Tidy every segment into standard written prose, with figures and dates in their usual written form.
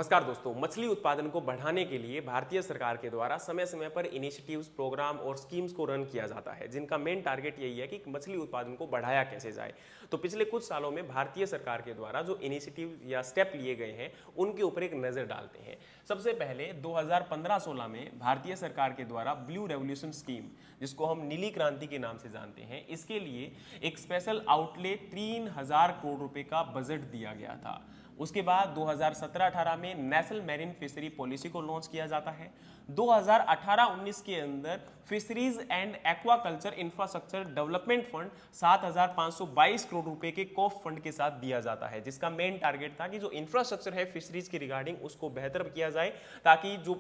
नमस्कार दोस्तों, मछली उत्पादन को बढ़ाने के लिए भारतीय सरकार के द्वारा समय समय पर इनिशिएटिव्स, प्रोग्राम और स्कीम्स को रन किया जाता है, जिनका मेन टारगेट यही है कि मछली उत्पादन को बढ़ाया कैसे जाए। तो पिछले कुछ सालों में भारतीय सरकार के द्वारा जो इनिशिएटिव या स्टेप लिए गए हैं, उनके ऊपर एक नज़र डालते हैं। सबसे पहले 2015-16 में भारतीय सरकार के द्वारा ब्लू रेवोल्यूशन स्कीम, जिसको हम नीली क्रांति के नाम से जानते हैं, इसके लिए एक स्पेशल आउटले 3000 करोड़ रुपए का बजट दिया गया था। उसके बाद 2017-18 में नेशनल मैरीन फिशरी पॉलिसी को लॉन्च किया जाता है। 2018-19 के अंदर fisheries and aquaculture infrastructure development fund 7522 crore रुपए के कॉफ फंड के साथ दिया जाता है, जिसका मेन टारगेट था कि जो इंफ्रास्ट्रक्चर है फिशरीज के रिगार्डिंग उसको बेहतर किया जाए, ताकि जो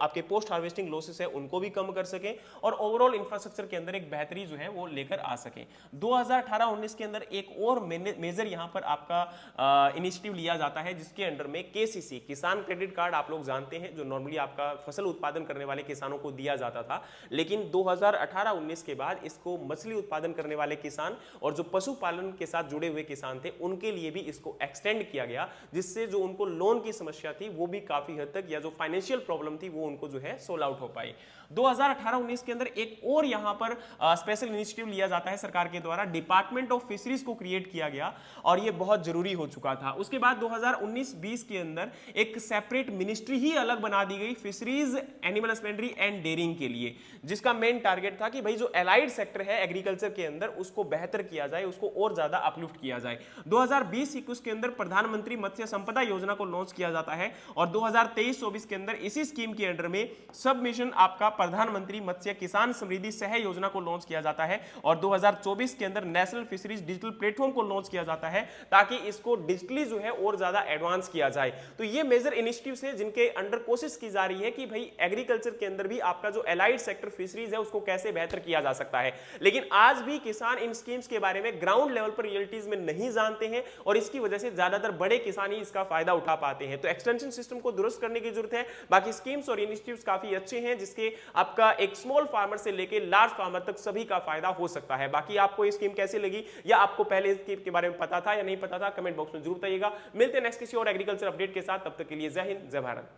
आपके पोस्ट हार्वेस्टिंग लॉसेस है उनको भी कम कर सके और ओवरऑल इंफ्रास्ट्रक्चर के अंदर एक बेहतरी जो है वो लेकर आ सके। 2018-19 के अंदर एक और मेजर यहां पर आपका इनिशिएटिव लिया जाता है, जिसके अंडर में केसीसी किसान क्रेडिट कार्ड आप लोग जानते हैं, जो नॉर्मली आपका फसल उत्पादन करने वाले किसानों को दिया जाता था। लेकिन 2018-19 के बाद इसको मछली उत्पादन करने वाले किसान और जो पशुपालन के साथ जुड़े हुए किसान थे उनके लिए भी इसको एक्सटेंड किया गया, जिससे जो उनको लोन की समस्या थी वो भी काफी हद तक, या जो फाइनेंशियल प्रॉब्लम थी वो उनको जो है सोल्व आउट हो पाई। 2018-19 के अंदर एक और यहां पर स्पेशल इनिशिएटिव लिया जाता है सरकार के द्वारा, डिपार्टमेंट ऑफ फिशरीज को क्रिएट किया गया और ये बहुत जरूरी हो चुका था। उसके बाद 2019-20 के अंदर एक सेपरेट मिनिस्ट्री ही अलग बना दी गई fisheries, animal husbandry and dairying के लिए, जिसका मेन टारगेट था कि भाई जो एलाइड सेक्टर है एग्रीकल्चर के अंदर उसको बेहतर किया जाए, उसको और ज्यादा अपलिफ्ट किया जाए। 2020-21 के अंदर प्रधानमंत्री मत्स्य संपदा योजना को लॉन्च किया जाता है और 2023-24 के अंदर इसी स्कीम के अंडर में सब मिशन आपका प्रधानमंत्री मत्स्य किसान समृद्धि सह योजना को लॉन्च किया जाता है और 2024 के अंदर नेशनल फिशरीज डिजिटल प्लेटफॉर्म को लॉन्च किया जाता है, ताकि इसको डिजिटली जो है और ज्यादा एडवांस किया जाए। तो ये मेजर इनिशिएटिव्स है जिनके अंडर कोशिश की जा रही है कि भाई एग्रीकल्चर के अंदर भी आपका जो एलाइड सेक्टर फिशरीज है उसको कैसे बेहतर किया जा सकता है। लेकिन आज भी किसान इन स्कीम्स के बारे में ग्राउंड लेवल पर रियलिटीज में नहीं जानते हैं और इसकी वजह से ज्यादातर बड़े किसान ही इसका फायदा उठा पाते हैं। तो एक्सटेंशन सिस्टम को दुरुस्त करने की जरूरत है। बाकी स्कीम्स और इनिशिएटिव्स काफी अच्छे हैं, जिसके आपका एक स्मॉल फार्मर से लेकर लार्ज फार्मर तक सभी का फायदा हो सकता है। बाकी आपको ये स्कीम कैसी लगी, या आपको पहले इस स्कीम के बारे में पता था या नहीं पता था, कमेंट बॉक्स में जरूर बताइएगा। मिलते हैं नेक्स्ट किसी और एग्रीकल्चर अपडेट के साथ, तब तक के लिए जय हिंद, जय भारत।